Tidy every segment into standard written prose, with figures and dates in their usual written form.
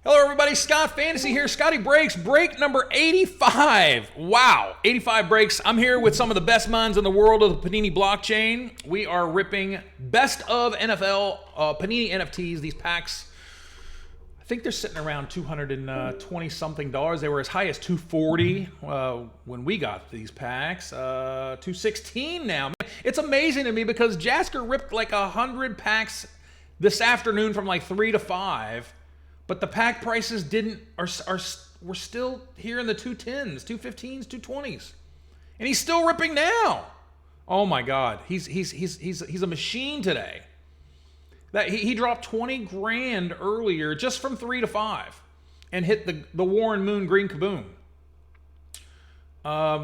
Hello, everybody. ScottFantasy here. Scotty Breaks, break number 85. Wow, 85 breaks. I'm here with some of the best minds in the world of the Panini blockchain. We are ripping best of NFL Panini NFTs. These packs, I think they're sitting around $220-something. They were as high as $240 when we got these packs. $216 now. It's amazing to me because Jasker ripped like 100 packs this afternoon from like 3 to 5. But the pack prices we're still here in the 210s, 215s, 220s. And he's still ripping now. Oh my God. He's a machine today. That he dropped 20 grand earlier just from 3 to 5 and hit the Warren Moon Green Kaboom.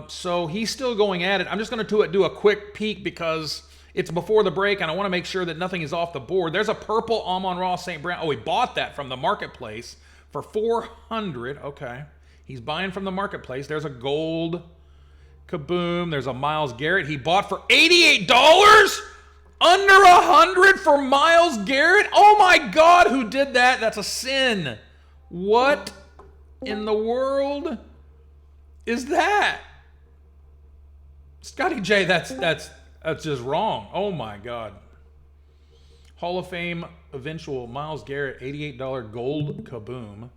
So he's still going at it. I'm just going to do a quick peek because it's before the break, and I want to make sure that nothing is off the board. There's a purple Amon-Ra St. Brown. Oh, he bought that from the marketplace for $400. Okay. He's buying from the marketplace. There's a gold Kaboom. There's a Myles Garrett. He bought for $88? Under $100 for Myles Garrett? Oh, my God. Who did that? That's a sin. What in the world is that? Scotty J, that's just wrong. Oh, my God. Hall of Fame eventual Myles Garrett, $88 gold Kaboom.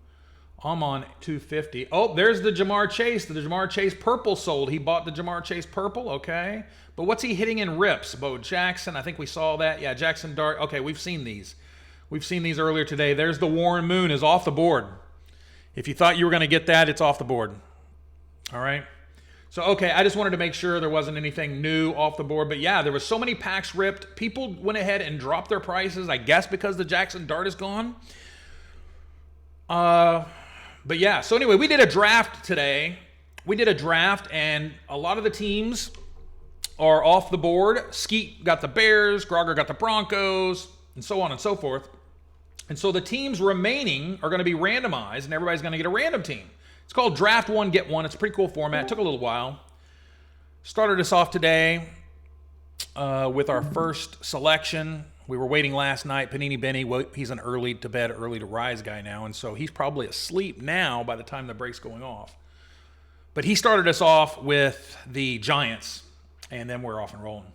I'm on $250. Oh, there's the Jamar Chase. The Jamar Chase purple sold. He bought the Jamar Chase purple. Okay. But what's he hitting in rips? Bo Jackson. I think we saw that. Yeah, Jackson Dart. Okay, we've seen these. We've seen these earlier today. There's the Warren Moon is off the board. If you thought you were going to get that, it's off the board. All right. So, okay, I just wanted to make sure there wasn't anything new off the board. But, yeah, there was so many packs ripped. People went ahead and dropped their prices, I guess because the Jackson Dart is gone. But, yeah, so anyway, we did a draft today. We did a draft, and a lot of the teams are off the board. Skeet got the Bears, Grogger got the Broncos, and so on and so forth. And so the teams remaining are going to be randomized, and everybody's going to get a random team. It's called Draft One, Get One. It's a pretty cool format. It took a little while. Started us off today with our first selection. We were waiting last night. Panini Benny, he's an early to bed, early to rise guy now, and so he's probably asleep now by the time the break's going off. But he started us off with the Giants, and then we're off and rolling.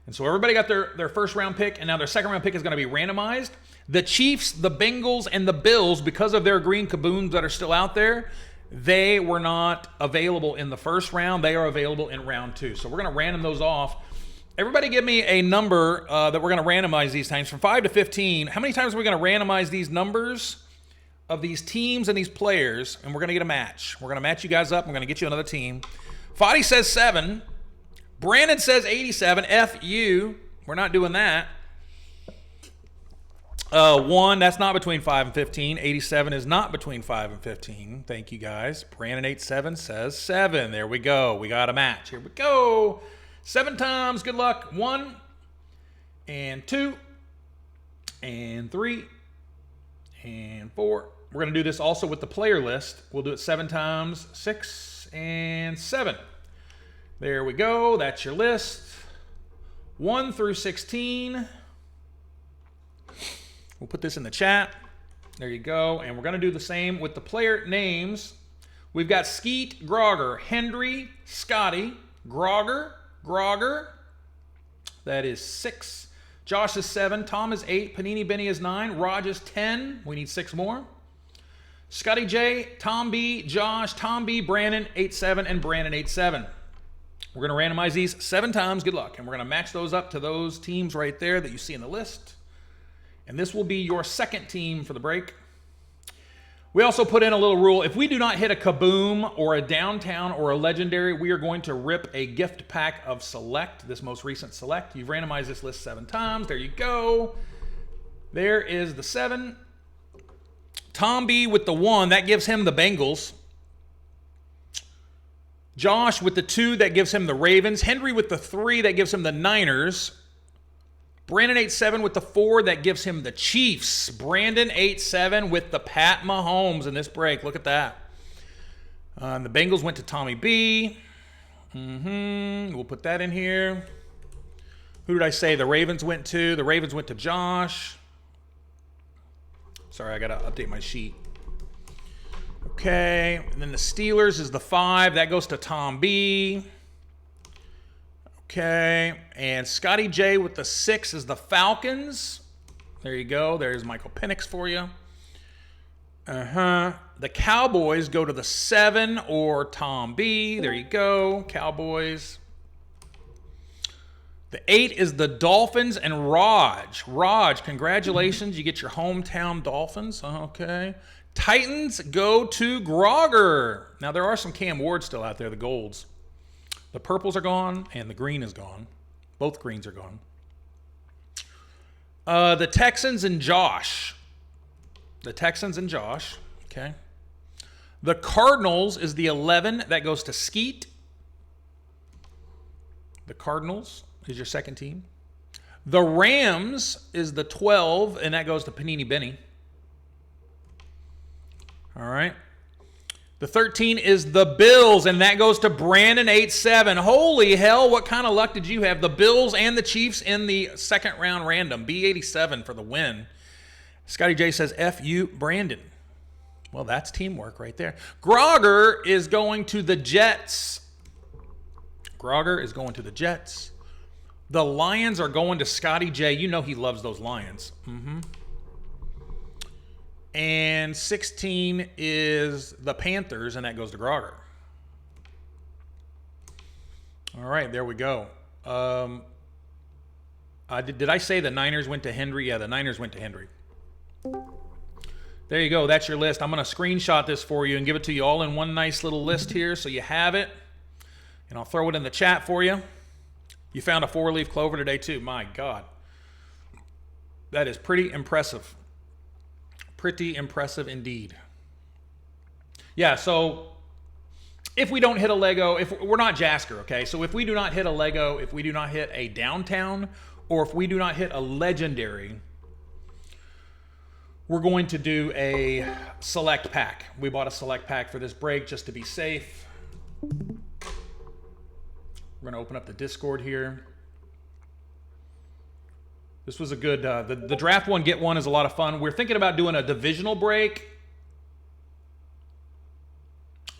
And so everybody got their first round pick, and now their second round pick is going to be randomized. The Chiefs, the Bengals, and the Bills, because of their green Kabooms that are still out there, they were not available in the first round. They are available in round 2. So we're going to random those off. Everybody give me a number that we're going to randomize these times from 5 to 15. How many times are we going to randomize these numbers of these teams and these players? And we're going to get a match. We're going to match you guys up. We're going to get you another team. Fadi says 7. Brandon says 87. F you. We're not doing that. 1, that's not between 5 and 15. 87 is not between 5 and 15. Thank you, guys. Brandon 87 says 7. There we go. We got a match. Here we go. 7 times. Good luck. 1 and 2 and 3 and 4. We're going to do this also with the player list. We'll do it 7 times. 6 and 7. There we go. That's your list. 1 through 16. We'll put this in the chat. There you go. And we're going to do the same with the player names. We've got Skeet, Grogger, Hendry, Scotty, Grogger. That is 6. Josh is 7. Tom is 8. Panini Benny is 9. Raj is 10. We need 6 more. Scotty J, Tom B, Josh, Tom B, Brandon 87, and Brandon 87. We're going to randomize these 7 times. Good luck. And we're going to match those up to those teams right there that you see in the list. And this will be your second team for the break. We also put in a little rule. If we do not hit a Kaboom or a Downtown or a Legendary, we are going to rip a gift pack of Select, this most recent Select. You've randomized this list 7 times. There you go. There is the 7. Tom B with the 1. That gives him the Bengals. Josh with the 2. That gives him the Ravens. Henry with the 3. That gives him the Niners. Brandon 87 with the 4, that gives him the Chiefs. Brandon 87 with the Pat Mahomes in this break. Look at that. And the Bengals went to Tommy B. We'll put that in here. Who did I say the Ravens went to? The Ravens went to Josh. Sorry, I got to update my sheet. Okay, and then the Steelers is the 5. That goes to Tom B. Okay, and Scotty J with the 6 is the Falcons. There you go. There's Michael Penix for you. The Cowboys go to the 7 or Tom B. There you go, Cowboys. The 8 is the Dolphins and Raj. Raj, congratulations. You get your hometown Dolphins. Okay. Titans go to Grogger. Now, there are some Cam Ward still out there, the golds. The purples are gone, and the green is gone. Both greens are gone. The Texans and Josh. The Texans and Josh. Okay. The Cardinals is the 11. That goes to Skeet. The Cardinals is your second team. The Rams is the 12, and that goes to Panini Benny. All right. The 13 is the Bills, and that goes to Brandon 87. Holy hell, what kind of luck did you have? The Bills and the Chiefs in the second round random. B87 for the win. Scotty J says, F you, Brandon. Well, that's teamwork right there. Grogger is going to the Jets. Grogger is going to the Jets. The Lions are going to Scotty J. You know he loves those Lions. And 16 is the Panthers, and that goes to Grogger. All right, there we go. Did I say the Niners went to Hendry? Yeah, the Niners went to Hendry. There you go. That's your list. I'm going to screenshot this for you and give it to you all in one nice little list here so you have it. And I'll throw it in the chat for you. You found a 4-leaf clover today, too. My God. That is pretty impressive. Pretty impressive indeed. Yeah, so if we don't hit a Lego, if we're not Jasker, okay? So if we do not hit a Lego, if we do not hit a downtown, or if we do not hit a legendary, we're going to do a select pack. We bought a select pack for this break just to be safe. We're going to open up the Discord here. This was a good, the draft one, get one is a lot of fun. We're thinking about doing a divisional break.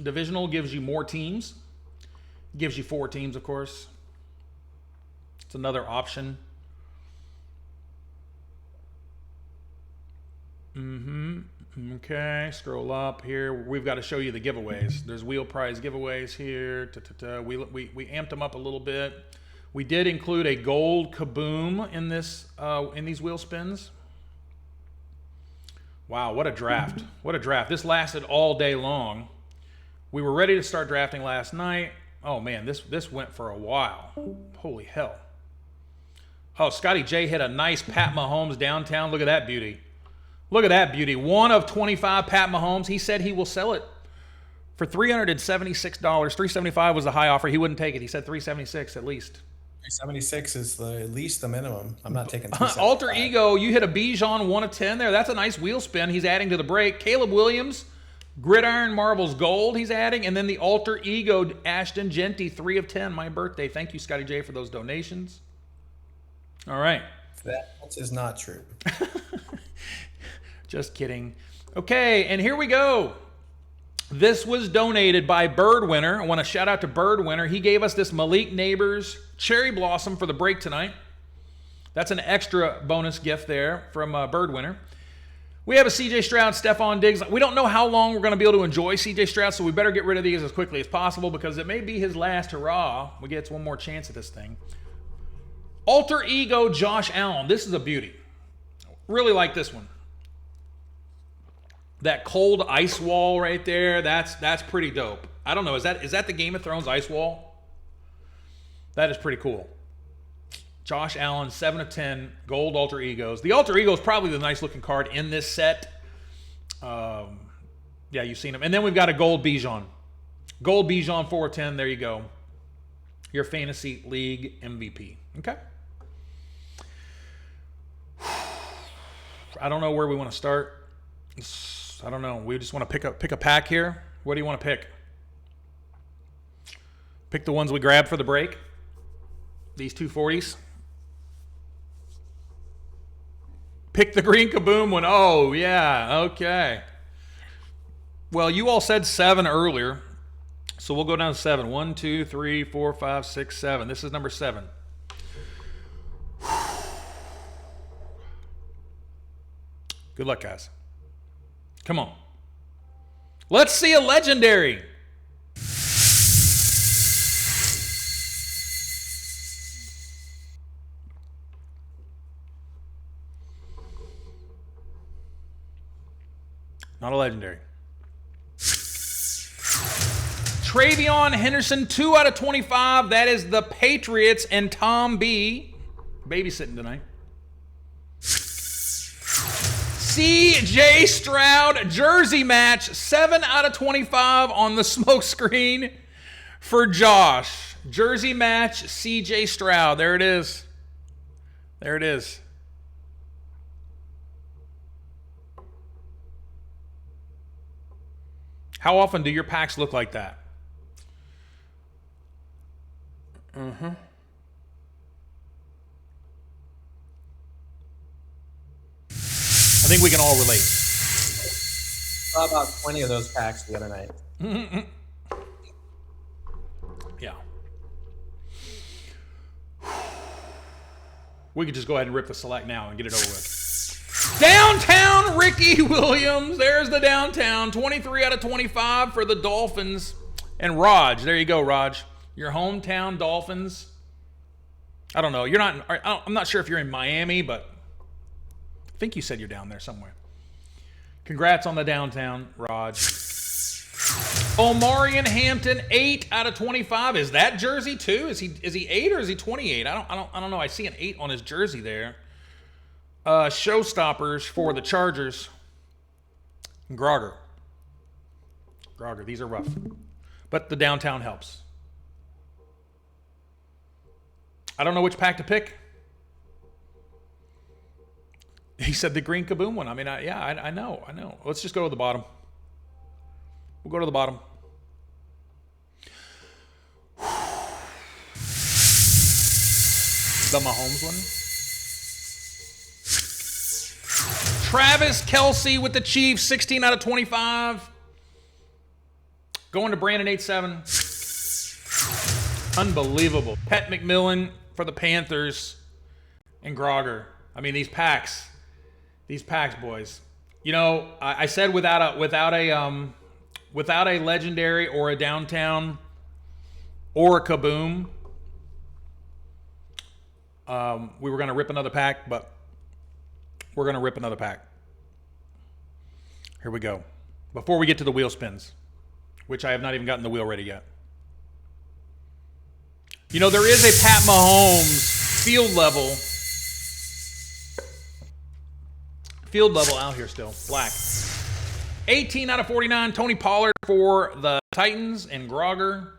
Divisional gives you more teams. Gives you 4 teams, of course. It's another option. Okay, scroll up here. We've got to show you the giveaways. There's wheel prize giveaways here. We amped them up a little bit. We did include a gold Kaboom in this in these wheel spins. Wow, what a draft. What a draft. This lasted all day long. We were ready to start drafting last night. Oh man, this went for a while. Holy hell. Oh, Scotty J hit a nice Pat Mahomes downtown. Look at that beauty. Look at that beauty. 1 of 25 Pat Mahomes. He said he will sell it for $376. $375 was the high offer. He wouldn't take it. He said $376 at least. 376 is at least the minimum. I'm not taking Alter Ego, you hit a Bijan 1 of 10 there. That's a nice wheel spin. He's adding to the break. Caleb Williams, Gridiron Marbles Gold he's adding. And then the Alter Ego Ashton Genty 3 of 10, my birthday. Thank you, Scotty J, for those donations. All right. That is not true. Just kidding. Okay, and here we go. This was donated by Bird Winner. I want to shout out to Bird Winner. He gave us this Malik Neighbors Cherry Blossom for the break tonight. That's an extra bonus gift there from Bird Winner. We have a CJ Stroud, Stephon Diggs. We don't know how long we're going to be able to enjoy CJ Stroud, so we better get rid of these as quickly as possible because it may be his last hurrah. We get one more chance at this thing. Alter Ego Josh Allen. This is a beauty. Really like this one. That cold ice wall right there, that's pretty dope. I don't know, is that the Game of Thrones ice wall? That is pretty cool. Josh Allen, 7 of 10, gold Alter Egos. The Alter Ego is probably the nice looking card in this set. Yeah, you've seen him. And then we've got a gold Bijan. Gold Bijan, 4 of 10, there you go. Your fantasy league MVP, okay? I don't know where we want to start. I don't know. We just want to pick a pack here. What do you want to pick? Pick the ones we grabbed for the break. These 240s. Pick the green Kaboom one. Oh, yeah. Okay. Well, you all said 7 earlier, so we'll go down to 7. 1, 2, 3, 4, 5, 6, 7. This is number 7. Good luck, guys. Come on. Let's see a legendary. Not a legendary. Travion Henderson, 2 out of 25. That is the Patriots and Tom B. Babysitting tonight. C.J. Stroud, jersey match, 7 out of 25 on the smoke screen for Josh. Jersey match, C.J. Stroud. There it is. There it is. How often do your packs look like that? I think we can all relate. Saw about 20 of those packs the other night. Yeah. We could just go ahead and rip the select now and get it over with. Downtown Ricky Williams. There's the downtown. 23 out of 25 for the Dolphins. And Raj. There you go, Raj. Your hometown Dolphins. I don't know. You're not. I'm not sure if you're in Miami, but I think you said you're down there somewhere. Congrats on the downtown, Raj. Omarion Hampton, 8 out of 25. Is that jersey too? Is he 8 or is he 28? I don't know. I see an 8 on his jersey there. Showstoppers for the Chargers. Grogger. These are rough. But the downtown helps. I don't know which pack to pick. He said the green Kaboom one. I mean, I know. Let's just go to the bottom. We'll go to the bottom. The Mahomes one. Travis Kelce with the Chiefs, 16 out of 25. Going to Brandon 8-7. Unbelievable. Pat McMillan for the Panthers and Grogger. I mean, these packs, boys. You know, I said without a legendary or a downtown or a Kaboom, we were going to rip another pack, but we're going to rip another pack. Here we go. Before we get to the wheel spins, which I have not even gotten the wheel ready yet. You know, there is a Pat Mahomes field level out here still. Black. 18 out of 49. Tony Pollard for the Titans and Grogger.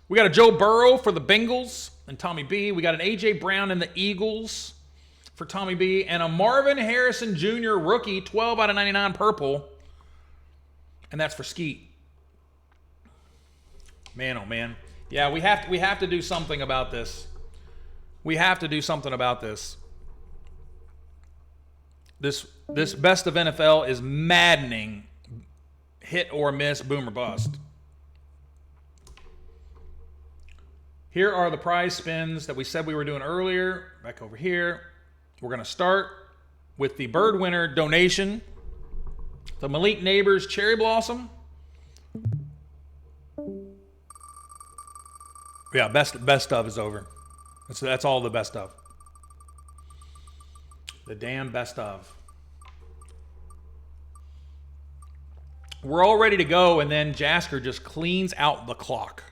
We got a Joe Burrow for the Bengals and Tommy B. We got an A.J. Brown and the Eagles for Tommy B. And a Marvin Harrison Jr. rookie, 12 out of 99 purple. And that's for Skeet. Man, oh man. Yeah, we have to do something about this. We have to do something about this. This best of NFL is maddening. Hit or miss, boom or bust. Here are the prize spins that we said we were doing earlier. Back over here. We're going to start with the Bird Winner donation. The Malik Neighbors Cherry Blossom. Yeah, best of is over. That's all the best of. The damn best of. We're all ready to go, and then Jasker just cleans out the clock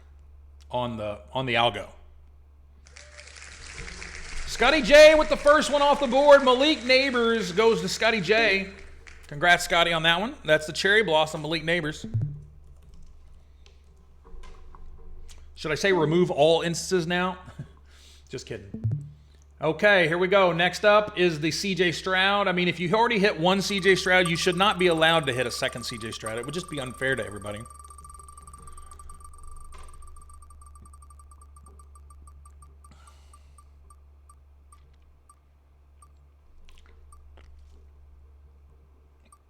on the algo. Scotty J with the first one off the board. Malik Neighbors goes to Scotty J. Congrats, Scotty, on that one. That's the Cherry Blossom, Malik Neighbors. Should I say remove all instances now? Just kidding. Okay, here we go. Next up is the C.J. Stroud. I mean, if you already hit one C.J. Stroud, you should not be allowed to hit a second C.J. Stroud. It would just be unfair to everybody.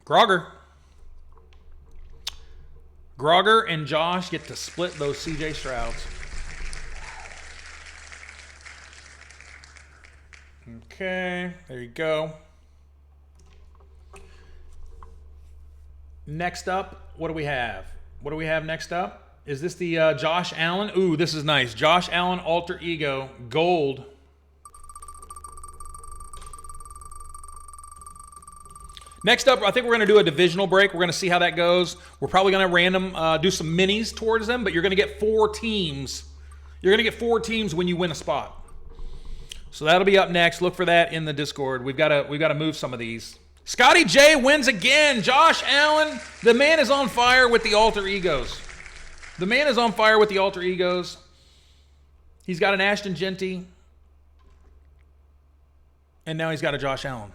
Grogger. Grogger and Josh get to split those CJ Strouds. Okay, there you go. Next up, what do we have? What do we have next up? Is this the Josh Allen? Ooh, this is nice. Josh Allen Alter Ego Gold. Next up, I think we're going to do a divisional break. We're going to see how that goes. We're probably going to random do some minis towards them, but you're going to get 4 teams. You're going to get 4 teams when you win a spot. So that'll be up next. Look for that in the Discord. We've got to move some of these. Scotty J wins again. Josh Allen, the man is on fire with the alter egos. The man is on fire with the alter egos. He's got an Ashton Genty. And now he's got a Josh Allen.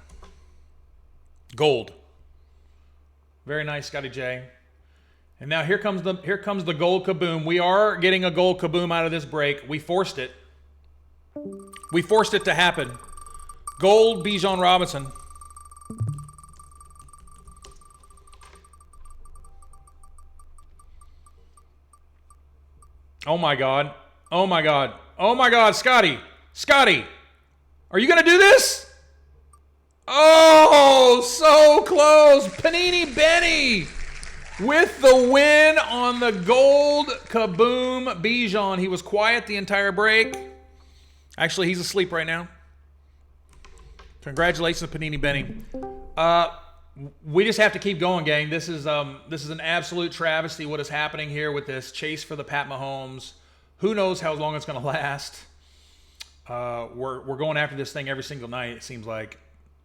Gold. Very nice, Scotty J. And now here comes the Gold Kaboom. We are getting a Gold Kaboom out of this break. We forced it. We forced it to happen. Gold Bijan Robinson. Oh my God. Oh my God. Oh my God, Scotty. Scotty, are you going to do this? Oh, so close. Panini Benny with the win on the Gold Kaboom Bijan. He was quiet the entire break. Actually, he's asleep right now. Congratulations, Panini Benny. We just have to keep going, gang. This is an absolute travesty what is happening here with this chase for the Pat Mahomes. Who knows how long it's going to last. We're going after this thing every single night, it seems like.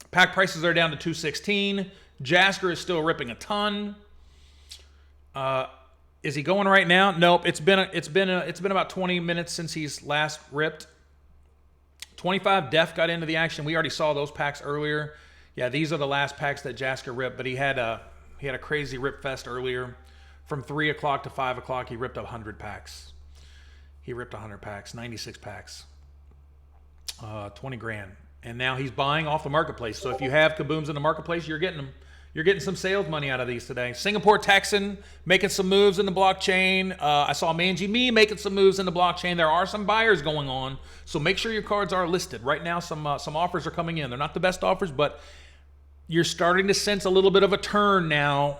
Pack prices are down to 216. Jasker is still ripping a ton. Is he going right now? Nope. It's been about 20 minutes since he's last ripped. 25 Def got into the action. We already saw those packs earlier. Yeah, these are the last packs that Jasker ripped, but he had a crazy rip fest earlier. From 3 o'clock to 5 o'clock, he ripped 100 packs. He ripped 100 packs, 96 packs, 20 grand. And now he's buying off the marketplace. So if you have Kabooms in the marketplace, you're getting them. You're getting some sales money out of these today. Singapore Texan making some moves in the blockchain. I saw Manji Me making some moves in the blockchain. There are some buyers going on, so make sure your cards are listed. Right now, some offers are coming in. They're not the best offers, but you're starting to sense a little bit of a turn now.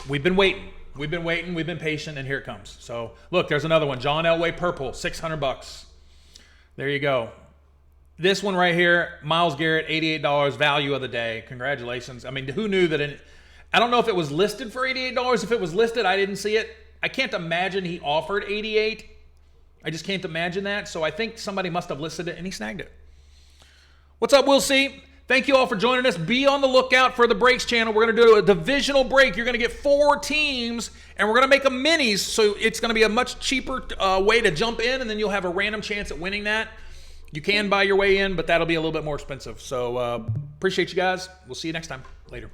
We've been waiting. We've been patient, and here it comes. So look, there's another one. John Elway Purple, $600. There you go. This one right here, Myles Garrett, $88, value of the day. Congratulations. I mean, who knew that? I don't know if it was listed for $88. If it was listed, I didn't see it. I can't imagine he offered $88. I just can't imagine that. So I think somebody must have listed it, and he snagged it. What's up, We'll See? Thank you all for joining us. Be on the lookout for the Breaks channel. We're going to do a divisional break. You're going to get 4 teams, and we're going to make them minis. So it's going to be a much cheaper way to jump in, and then you'll have a random chance at winning that. You can buy your way in, but that'll be a little bit more expensive. So appreciate you guys. We'll see you next time. Later.